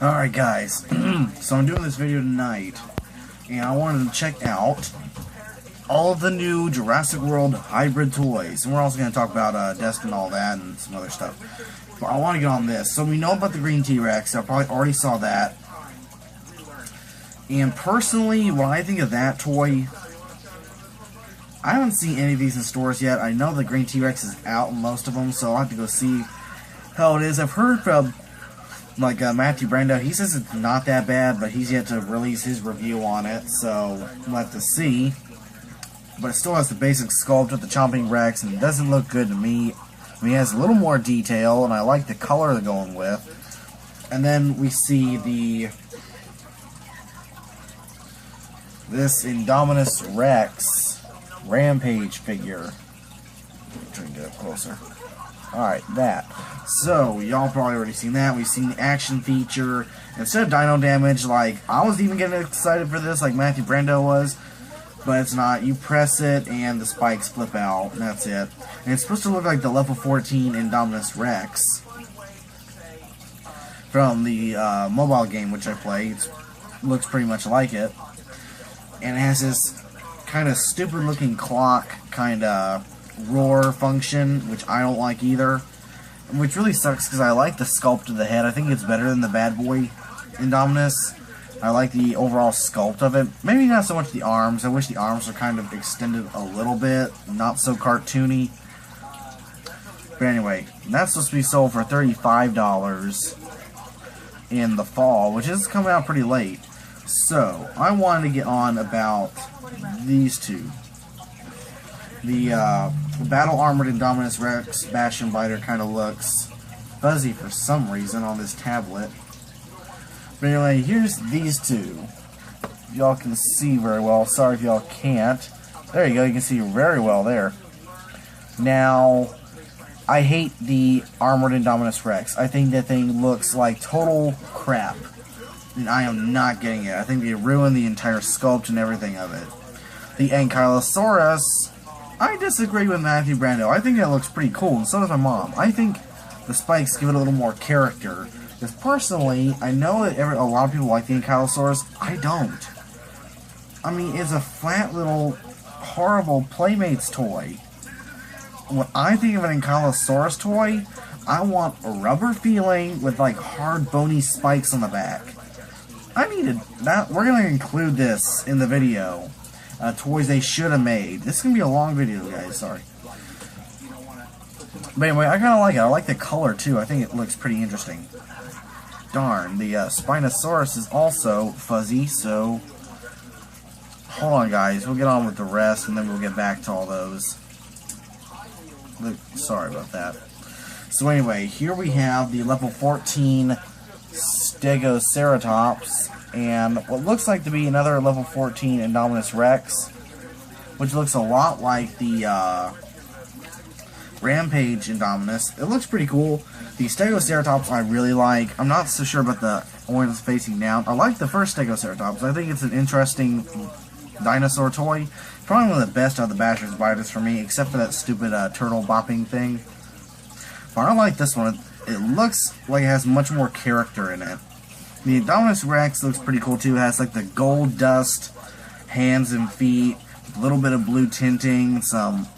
Alright guys, so I'm doing this video tonight, and I wanted to check out all of the new Jurassic World hybrid toys. And we're also going to talk about Desk and all that, and some other stuff. But I want to get on this. So we know about the green T-Rex, I probably already saw that. And personally, when I think of that toy, I haven't seen any of these in stores yet. I know the green T-Rex is out in most of them, so I'll have to go see how it is. I've heard from Matthew Brando, he says it's not that bad, but he's yet to release his review on it, so we'll have to see. But it still has the basic sculpt with the Chomping Rex, and it doesn't look good to me. I mean, it has a little more detail, and I like the color they're going with. And then we see this Indominus Rex Rampage figure. Try to get up closer. Alright, that. So, y'all probably already seen that. We've seen the action feature. Instead of dino damage, I was even getting excited for this, like Matthew Brando was. But it's not. You press it, and the spikes flip out, and that's it. And it's supposed to look like the level 14 Indominus Rex from the mobile game which I play. It looks pretty much like it. And it has this kind of stupid looking clock kind of roar function, which I don't like either, which really sucks because I like the sculpt of the head. I think it's better than the bad boy Indominus. I like the overall sculpt of it. Maybe not so much the arms. I wish the arms were kind of extended a little bit, not so cartoony. But anyway, that's supposed to be sold for $35 in the fall, which is coming out pretty late. So I wanted to get on about these two. The Battle Armored Indominus Rex Bash and Biter kind of looks fuzzy for some reason on this tablet. But anyway, here's these two. Y'all can see very well. Sorry if y'all can't. There you go, you can see very well there. Now, I hate the Armored Indominus Rex. I think that thing looks like total crap. And I am not getting it. I think they ruined the entire sculpt and everything of it. The Ankylosaurus, I disagree with Matthew Brando. I think that looks pretty cool, and so does my mom. I think the spikes give it a little more character. Because personally, I know that a lot of people like the Ankylosaurus. I don't. I mean, it's a flat little horrible Playmates toy. When I think of an Ankylosaurus toy, I want a rubber feeling with hard bony spikes on the back. We're going to include this in the video. Toys they should have made. This is going to be a long video, guys. Sorry. But anyway, I kind of like it. I like the color, too. I think it looks pretty interesting. Darn, the Spinosaurus is also fuzzy, so hold on, guys. We'll get on with the rest, and then we'll get back to all those. Sorry about that. So anyway, here we have the level 14 Stegoceratops, and what looks like to be another level 14 Indominus Rex, which looks a lot like the Rampage Indominus. It looks pretty cool. The Stegoceratops I really like. I'm not so sure about the one that's facing down. I like the first Stegoceratops. I think it's an interesting dinosaur toy. Probably one of the best out of the Bashers and Biters for me, except for that stupid turtle bopping thing. But I like this one. It looks like it has much more character in it. The Indominus Rex looks pretty cool too. It has the gold dust hands and feet, a little bit of blue tinting, some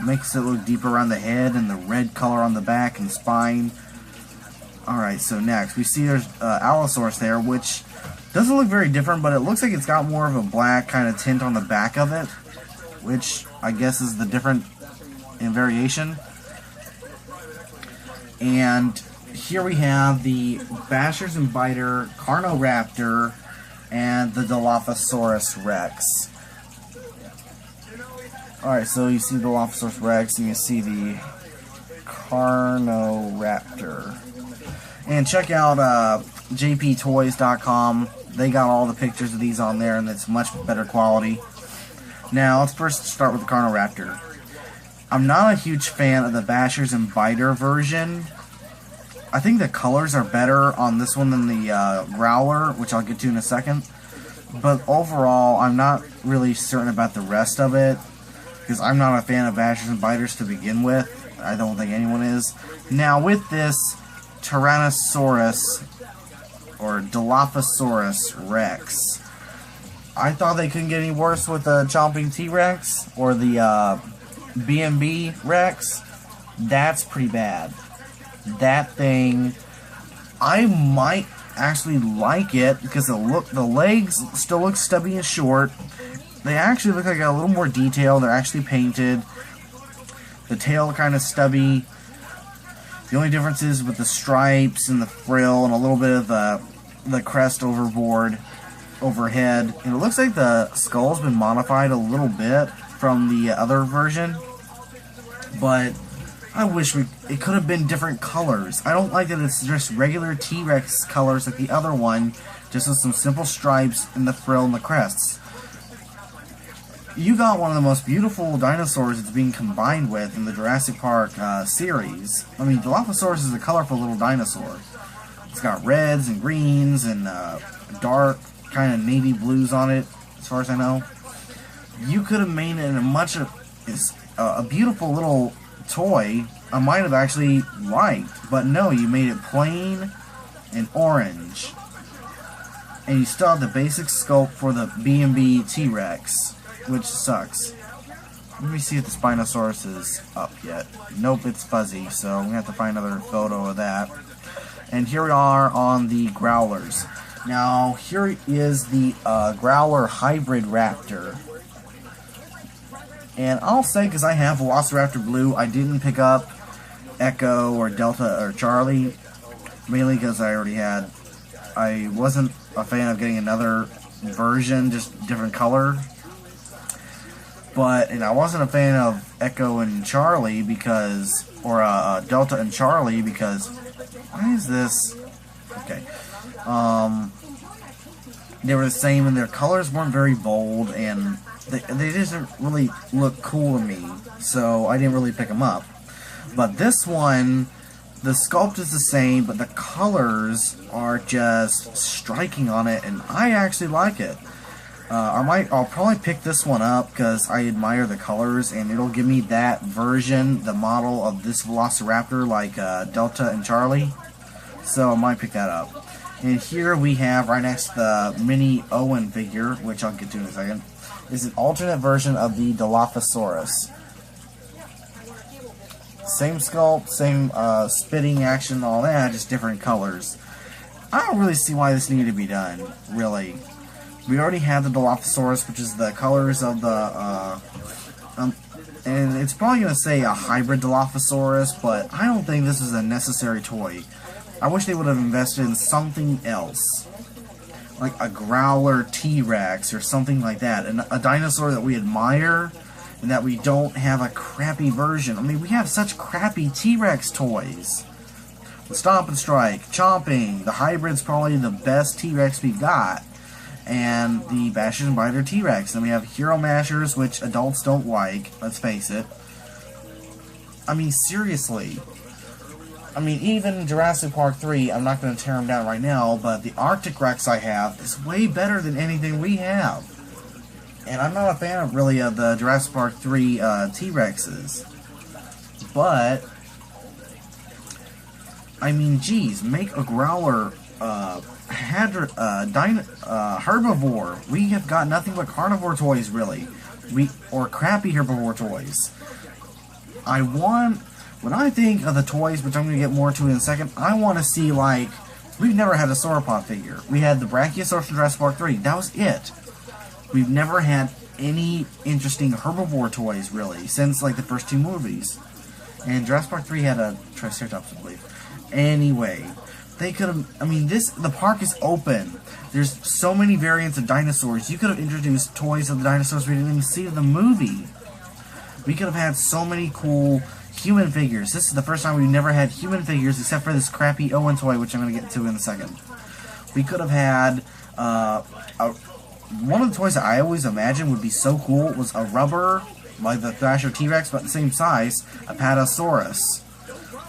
makes it look deeper around the head, and the red color on the back and spine. Alright, so next we see there's Allosaurus there, which doesn't look very different, but it looks like it's got more of a black kind of tint on the back of it, which I guess is the different in variation. And here we have the Bashers and Biter Carnoraptor and the Dilophosaurus Rex. Alright, so you see the Dilophosaurus Rex and you see the Carnoraptor. And check out jptoys.com. They got all the pictures of these on there, and it's much better quality. Now, let's first start with the Carnoraptor. I'm not a huge fan of the Bashers and Biter version. I think the colors are better on this one than the Growler, which I'll get to in a second. But overall, I'm not really certain about the rest of it, because I'm not a fan of Bashers and Biters to begin with. I don't think anyone is. Now, with this Tyrannosaurus or Dilophosaurus Rex. I thought they couldn't get any worse with the Chomping T-Rex or the B&B Rex. That's pretty bad. That thing, I might actually like it because the legs still look stubby and short. They actually look like a little more detail. They're actually painted. The tail kind of stubby. The only difference is with the stripes and the frill and a little bit of the crest overhead. And it looks like the skull's been modified a little bit from the other version. But I wish it could have been different colors. I don't like that it's just regular T-Rex colors like the other one, just with some simple stripes in the frill and the crests. You got one of the most beautiful dinosaurs it's being combined with in the Jurassic Park series. I mean, Dilophosaurus is a colorful little dinosaur. It's got reds and greens and dark kind of navy blues on it, as far as I know. You could have made it in a beautiful little toy I might have actually liked, but no, you made it plain and orange. And you still have the basic sculpt for the B&B T-Rex, which sucks. Let me see if the Spinosaurus is up yet. Nope, it's fuzzy, so I'm going to have to find another photo of that. And here we are on the Growlers. Now, here is the Growler Hybrid Raptor. And I'll say, because I have Velociraptor Blue, I didn't pick up Echo or Delta or Charlie, mainly because I wasn't a fan of getting another version, just different color. And I wasn't a fan of Echo and Charlie because, or Delta and Charlie because, why is this? Okay. They were the same and their colors weren't very bold and they didn't really look cool to me, so I didn't really pick them up. But this one, the sculpt is the same, but the colors are just striking on it, and I actually like it. I'll probably pick this one up because I admire the colors, and it'll give me that version, the model of this Velociraptor, like Delta and Charlie. So I might pick that up. And here we have, right next to the mini Owen figure, which I'll get to in a second, is an alternate version of the Dilophosaurus. Same sculpt, same spitting action, all that, just different colors. I don't really see why this needed to be done, really. We already have the Dilophosaurus, which is the colors of the, and it's probably going to say a hybrid Dilophosaurus, but I don't think this is a necessary toy. I wish they would have invested in something else. Like a Growler T-Rex or something like that. And a dinosaur that we admire and that we don't have a crappy version. I mean, we have such crappy T-Rex toys. The Stomp and Strike, Chomping, the Hybrid's probably the best T-Rex we've got. And the Basher and Biter T-Rex. And we have Hero Mashers, which adults don't like, let's face it. I mean, seriously. I mean, even Jurassic Park 3, I'm not going to tear them down right now, but the Arctic Rex I have is way better than anything we have. And I'm not a fan of, really, of the Jurassic Park 3 T-Rexes. But, I mean, geez, make a Growler herbivore. We have got nothing but carnivore toys, really. Or crappy herbivore toys. When I think of the toys, which I'm going to get more to in a second, I want to see, like, we've never had a sauropod figure. We had the Brachiosaurus from Jurassic Park 3. That was it. We've never had any interesting herbivore toys, really, since, like, the first two movies. And Jurassic Park 3 had a Triceratops, I believe. Anyway, they could have, I mean, the park is open. There's so many variants of dinosaurs. You could have introduced toys of the dinosaurs we didn't even see in the movie. We could have had so many cool human figures. This is the first time we've never had human figures except for this crappy Owen toy, which I'm going to get to in a second. We could have had one of the toys that I always imagined would be so cool was a rubber, like the Thrasher T-Rex, but the same size, Apatosaurus.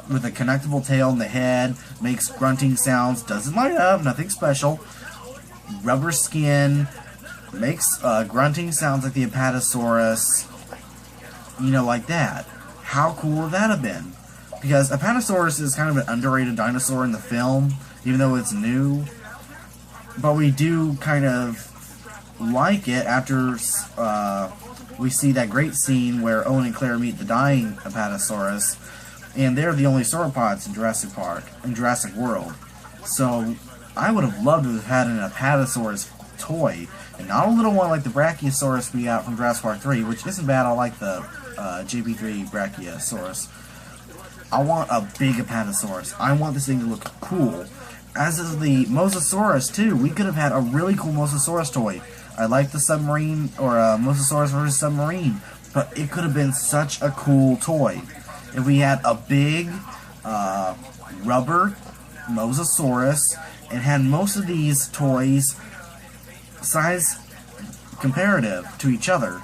With a connectable tail in the head, makes grunting sounds, doesn't light up, nothing special. Rubber skin, makes grunting sounds like the Apatosaurus. You know, like that. How cool would that have been? Because Apatosaurus is kind of an underrated dinosaur in the film, even though it's new. but we do kind of like it after we see that great scene where Owen and Claire meet the dying Apatosaurus, and they're the only sauropods in Jurassic Park, in Jurassic World. So I would have loved to have had an Apatosaurus toy, and not a little one like the Brachiosaurus we got from Jurassic Park 3, which isn't bad. I like the JP3 Brachiosaurus. I want a big Apatosaurus. I want this thing to look cool. As is the Mosasaurus, too. We could have had a really cool Mosasaurus toy. I like the submarine, or Mosasaurus versus submarine, but it could have been such a cool toy. If we had a big rubber Mosasaurus and had most of these toys size comparative to each other.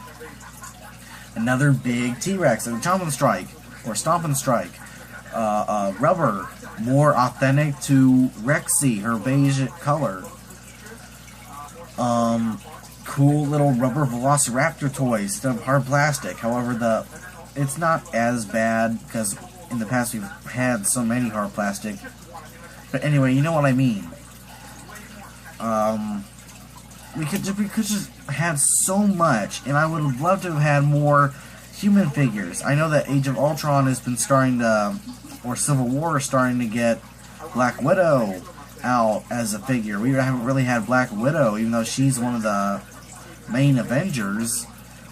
Another big T-Rex, like Chomp and Strike, or Stomp and Strike. Rubber, more authentic to Rexy, her beige color. Cool little rubber Velociraptor toys instead of hard plastic. However, it's not as bad because in the past we've had so many hard plastic. But anyway, you know what I mean. We could just have so much, and I would have loved to have had more human figures. I know that Age of Ultron has been starting to, or Civil War is starting to get Black Widow out as a figure. We haven't really had Black Widow, even though she's one of the main Avengers.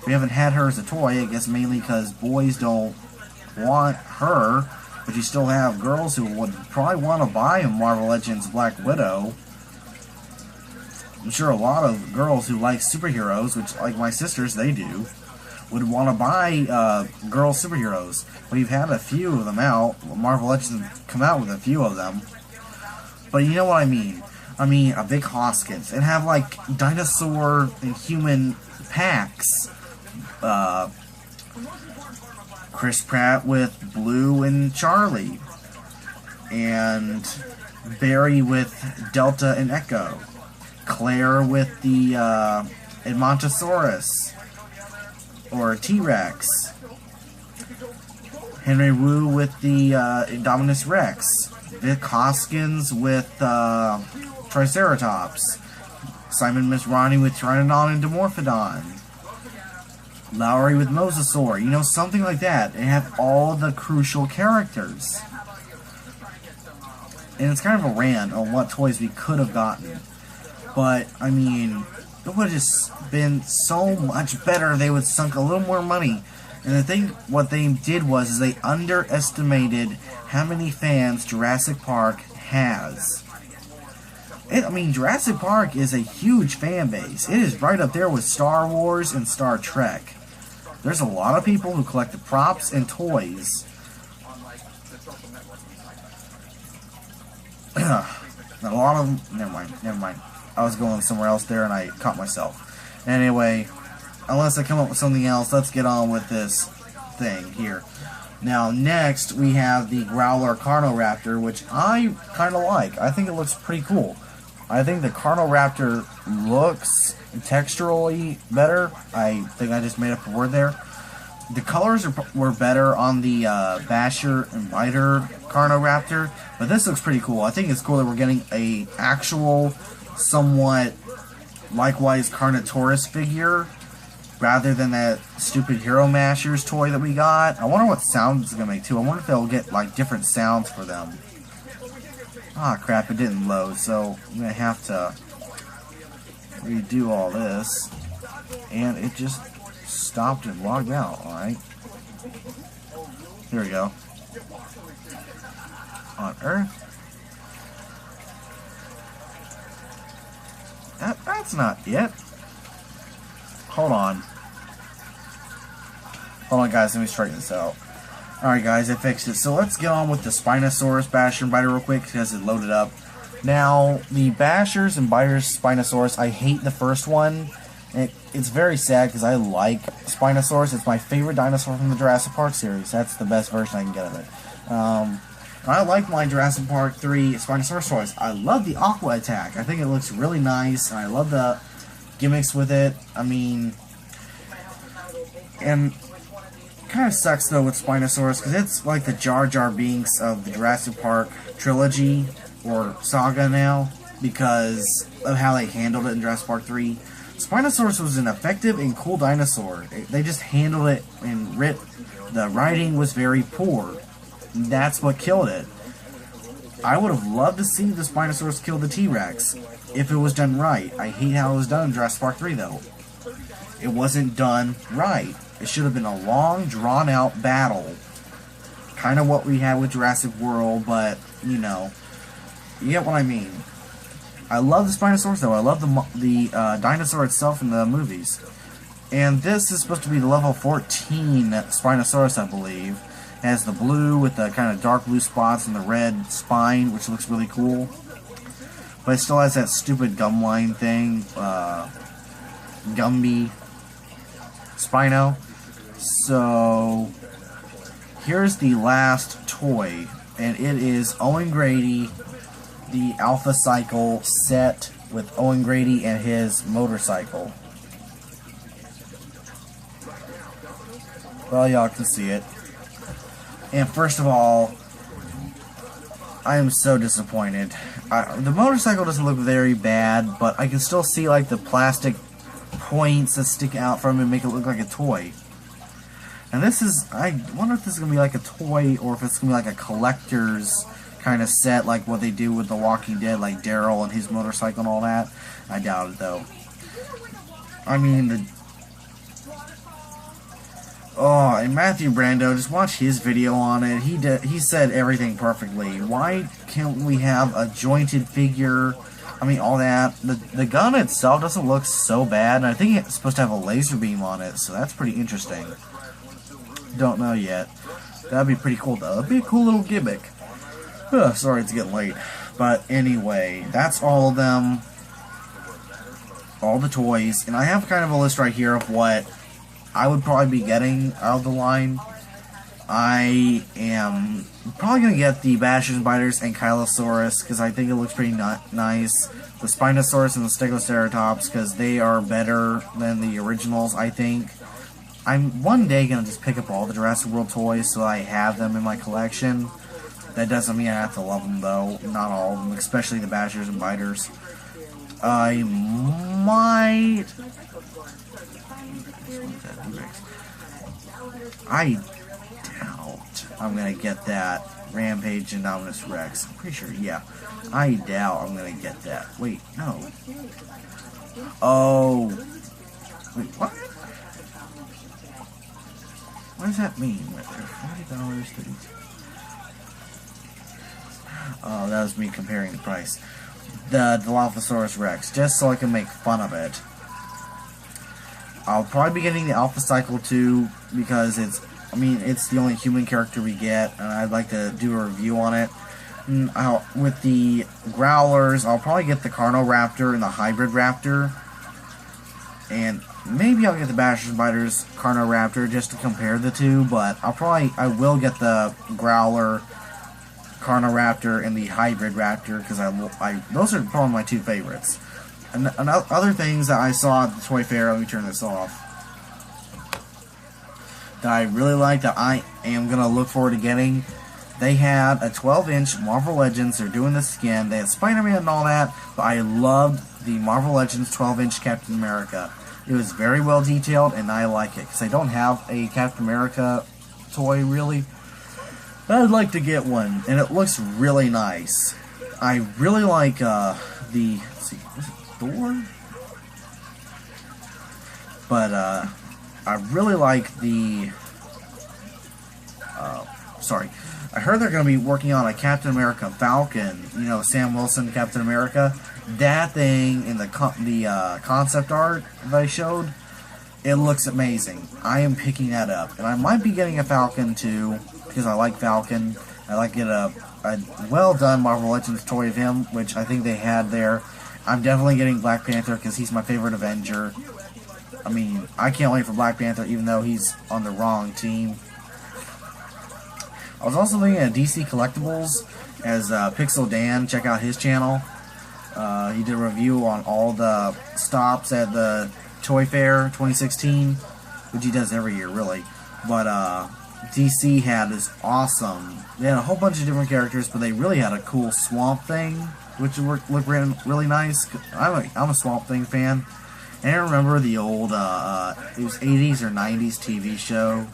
We haven't had her as a toy, I guess mainly because boys don't want her, but you still have girls who would probably want to buy a Marvel Legends Black Widow. I'm sure a lot of girls who like superheroes, which like my sisters, they do, would want to buy girl superheroes. We've had a few of them out. Marvel Legends have come out with a few of them. But you know what I mean. I mean a big Hoskins. And have like dinosaur and human packs. Chris Pratt with Blue and Charlie. And Barry with Delta and Echo. Claire with the Edmontosaurus. Or T-Rex. Henry Wu with the Indominus Rex. Vic Hoskins with Triceratops. Simon Misrani with Pteranodon and Dimorphodon. Lowry with Mosasaur. You know, something like that. And have all the crucial characters. And it's kind of a rant on what toys we could have gotten. But, I mean, it would have just been so much better if they would have sunk a little more money. And the thing, what they did was they underestimated how many fans Jurassic Park has. I mean, Jurassic Park is a huge fan base. It is right up there with Star Wars and Star Trek. There's a lot of people who collect the props and toys. A lot of them... Never mind. I was going somewhere else there and I caught myself. Anyway, unless I come up with something else, let's get on with this thing here. Now, next, we have the Growler Carnoraptor, which I kind of like. I think it looks pretty cool. I think the Carnoraptor looks texturally better. I think I just made up a word there. The colors were better on the Basher and Biter Carnoraptor, but this looks pretty cool. I think it's cool that we're getting a actual, somewhat likewise Carnotaurus figure, rather than that stupid Hero Mashers toy that we got. I wonder what sound it's going to make, too. I wonder if they'll get, like, different sounds for them. Ah, crap, it didn't load, so I'm going to have to redo all this. And it just stopped and logged out, alright. Here we go. On Earth. That's not it. Hold on, guys. Let me straighten this out. Alright, guys. I fixed it. So, let's get on with the Spinosaurus Basher and Biter real quick because it loaded up. Now, the Bashers and Biters Spinosaurus, I hate the first one. It's very sad because I like Spinosaurus. It's my favorite dinosaur from the Jurassic Park series. That's the best version I can get of it. I like my Jurassic Park 3 Spinosaurus toys. I love the Aqua Attack. I think it looks really nice. And I love the gimmicks with it. I mean, and it kind of sucks though with Spinosaurus because it's like the Jar Jar Binks of the Jurassic Park trilogy or saga now. because of how they handled it in Jurassic Park 3. Spinosaurus was an effective and cool dinosaur. They just handled it, and the writing was very poor. That's what killed it. I would have loved to see the Spinosaurus kill the T-Rex if it was done right. I hate how it was done in Jurassic Park 3 though. It wasn't done right. It should have been a long, drawn-out battle. Kind of what we had with Jurassic World, but, you know, you get what I mean. I love the Spinosaurus though. I love the dinosaur itself in the movies. And this is supposed to be the level 14 Spinosaurus, I believe. It has the blue with the kind of dark blue spots and the red spine, which looks really cool. But it still has that stupid gum line thing, Gumby Spino. So here's the last toy, and it is Owen Grady, the Alpha Cycle set with Owen Grady and his motorcycle. Well, y'all can see it. And first of all, I am so disappointed. The motorcycle doesn't look very bad, but I can still see like the plastic points that stick out from it and make it look like a toy. And this is, I wonder if this is going to be like a toy or if it's going to be like a collector's kind of set, like what they do with The Walking Dead, like Daryl and his motorcycle and all that. I doubt it though. I mean, oh, and Matthew Brando, just watch his video on it. He said everything perfectly. Why can't we have a jointed figure? I mean, all that. The gun itself doesn't look so bad, and I think it's supposed to have a laser beam on it, so that's pretty interesting. Don't know yet. That'd be pretty cool, though. That'd be a cool little gimmick. Sorry, it's getting late. But anyway, that's all of them. All the toys. And I have kind of a list right here of what I would probably be getting out of the line. I am probably going to get the Bashers and Biters and Kylosaurus because I think it looks pretty nice. The Spinosaurus and the Stegoceratops because they are better than the originals, I think. I'm one day going to just pick up all the Jurassic World toys so I have them in my collection. That doesn't mean I have to love them though. Not all of them, especially the Bashers and Biters. I might... I doubt I'm going to get that Rampage Indominus Rex. I'm pretty sure, yeah. I doubt I'm going to get that. Wait, no. Oh. Wait, what? What does that mean? $40, $32. Oh, that was me comparing the price. The Dilophosaurus Rex, just so I can make fun of it. I'll probably be getting the Alpha Cycle too, because it's the only human character we get, and I'd like to do a review on it. With the Growlers, I'll probably get the Carnoraptor and the Hybrid Raptor. And maybe I'll get the Bashers and Biters Carnoraptor just to compare the two, but I will get the Growler, Carnoraptor, and the Hybrid Raptor, because those are probably my two favorites. And other things that I saw at the Toy Fair, let me turn this off, that I really like, that I am going to look forward to getting. They had a 12-inch Marvel Legends. They're doing this again. They had Spider-Man and all that, but I loved the Marvel Legends 12-inch Captain America. It was very well detailed, and I like it, because I don't have a Captain America toy, really. But I'd like to get one, and it looks really nice. I really like let's see, was it Thor? But I really like the sorry, I heard they're going to be working on a Captain America Falcon, you know, Sam Wilson Captain America. That thing in the concept art that I showed, it looks amazing. I am picking that up, and I might be getting a Falcon too, because I like Falcon. I like to get a well done Marvel Legends toy of him, which I think they had there. I'm definitely getting Black Panther because he's my favorite Avenger. I mean, I can't wait for Black Panther, even though he's on the wrong team. I was also looking at DC Collectibles as Pixel Dan. Check out his channel. He did a review on all the stops at the Toy Fair 2016, which he does every year, really. But DC had this awesome. They had a whole bunch of different characters, but they really had a cool Swamp Thing, which looked really nice. I'm a Swamp Thing fan. And I remember the old, it was 80s or 90s TV show.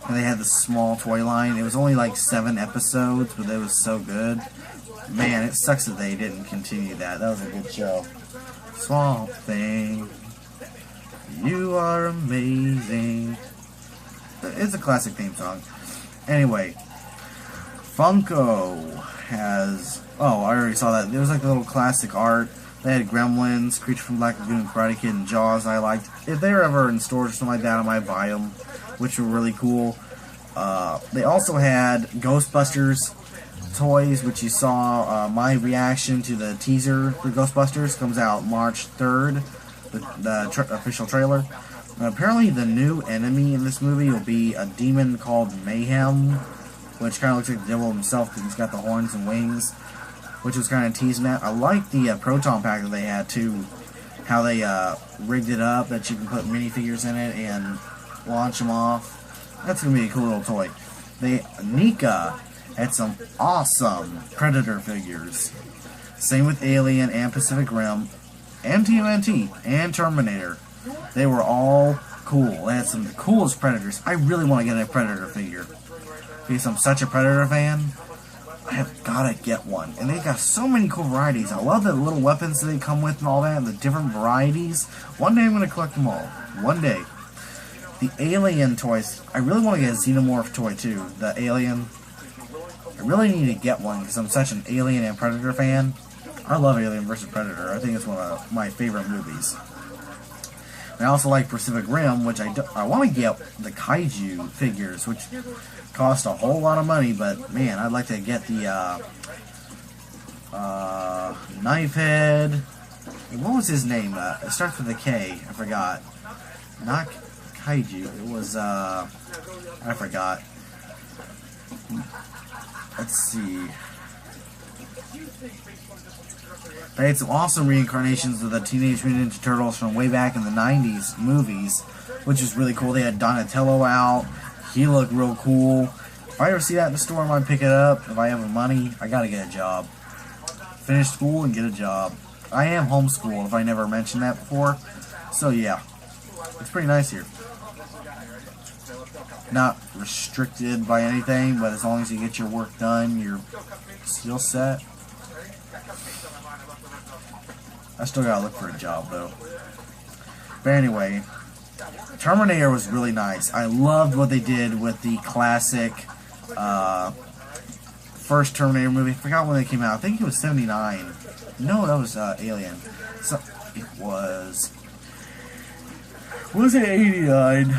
And they had the small Toyline. It was only like 7 episodes, but it was so good. Man, it sucks that they didn't continue that. That was a good show. Swamp Thing, you are amazing. It's a classic theme song. Anyway, Funko has... Oh, I already saw that. There was like a little classic art. They had Gremlins, Creature from Black Lagoon, Karate Kid, and Jaws I liked. If they were ever in stores or something like that, I might buy them, which were really cool. They also had Ghostbusters toys, which you saw my reaction to the teaser for Ghostbusters. Comes out March 3rd, the official trailer. Apparently the new enemy in this movie will be a demon called Mayhem, which kind of looks like the devil himself because he's got the horns and wings, which was kind of teasing that. I like the Proton Pack that they had too, how they rigged it up that you can put minifigures in it and launch them off. That's going to be a cool little toy. Nika had some awesome Predator figures. Same with Alien and Pacific Rim and TMNT and Terminator. They were all cool. They had some of the coolest Predators. I really want to get a Predator figure because I'm such a Predator fan. I have gotta get one. And they got so many cool varieties. I love the little weapons that they come with and all that, and the different varieties. One day I'm going to collect them all. One day. The Alien toys. I really want to get a Xenomorph toy too. The Alien. I really need to get one because I'm such an Alien and Predator fan. I love Alien vs. Predator. I think it's one of my favorite movies. I also like Pacific Rim, which I want to get the Kaiju figures, which cost a whole lot of money, but man, I'd like to get the Knife Head. What was his name? It starts with a K. I forgot. Not Kaiju. It was, I forgot. Let's see. They had some awesome reincarnations of the Teenage Mutant Ninja Turtles from way back in the 90s movies, which was really cool. They had Donatello out. He looked real cool. If I ever see that in the store, I might pick it up. If I have the money, I gotta get a job. Finish school and get a job. I am homeschooled, if I never mentioned that before. So yeah, it's pretty nice here. Not restricted by anything, but as long as you get your work done, you're still set. I still gotta look for a job though. But anyway, Terminator was really nice. I loved what they did with the classic first Terminator movie. I forgot when they came out. I think it was 79. No, that was Alien. So it was it 89?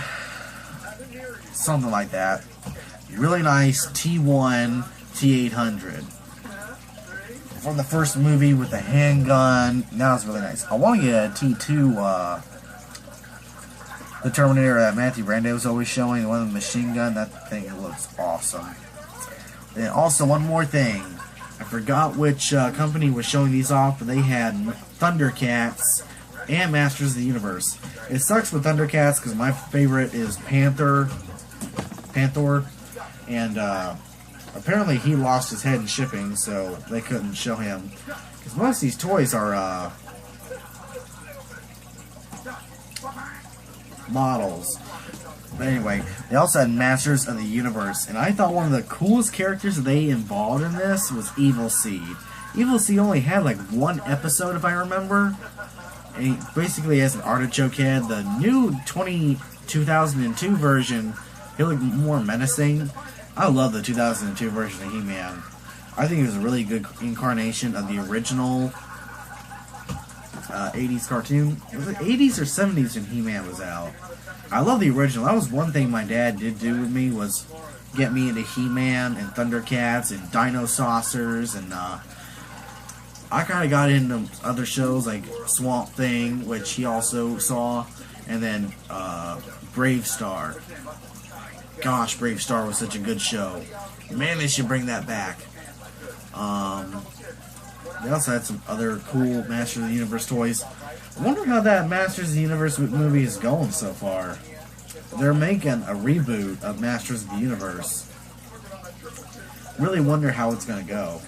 Something like that. Really nice T1 T800. From the first movie with the handgun. That was really nice. I want to get a T2, the Terminator that Matthew Brando was always showing, the one with the machine gun. That thing looks awesome. And also, one more thing. I forgot which company was showing these off, but they had Thundercats and Masters of the Universe. It sucks with Thundercats because my favorite is Panther, and apparently he lost his head in shipping, so they couldn't show him. Because most of these toys are models. But anyway, they also had Masters of the Universe, and I thought one of the coolest characters that they involved in this was Evil Seed. Evil Seed only had like one episode, if I remember. And he basically has an artichoke head. The new 2002 version, he looked more menacing. I love the 2002 version of He-Man. I think it was a really good incarnation of the original 80s cartoon. Was it 80s or 70s when He-Man was out? I love the original. That was one thing my dad did do with me, was get me into He-Man and Thundercats and Dino Saucers, and I kind of got into other shows like Swamp Thing, which he also saw, and then Brave Star. Gosh, Brave Star was such a good show. Man, they should bring that back. They also had some other cool Masters of the Universe toys. I wonder how that Masters of the Universe movie is going so far. they're making a reboot of Masters of the Universe. Really wonder how it's going to go.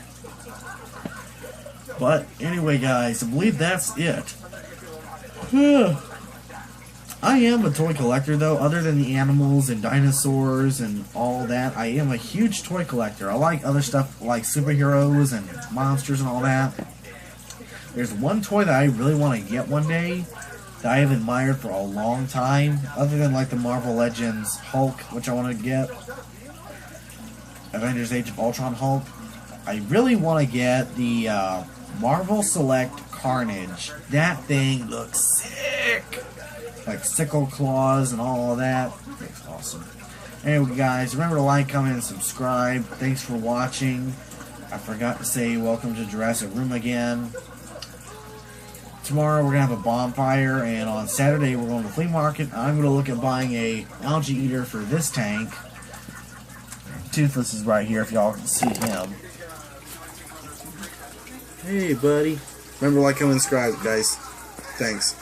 But anyway, guys, I believe that's it. I am a toy collector, though. Other than the animals and dinosaurs and all that, I am a huge toy collector. I like other stuff like superheroes and monsters and all that. There's one toy that I really want to get one day that I have admired for a long time, other than like the Marvel Legends Hulk, which I want to get. Avengers Age of Ultron Hulk. I really want to get the Marvel Select Carnage. That thing looks sick! Like sickle claws and all of that. It's awesome. Anyway, guys, remember to like, comment, and subscribe. Thanks for watching. I forgot to say welcome to Jurassic Room again. Tomorrow we're going to have a bonfire, and on Saturday we're going to the flea market. I'm going to look at buying a algae eater for this tank. Toothless is right here if y'all can see him. Hey, buddy. Remember to like, comment, and subscribe, guys. Thanks.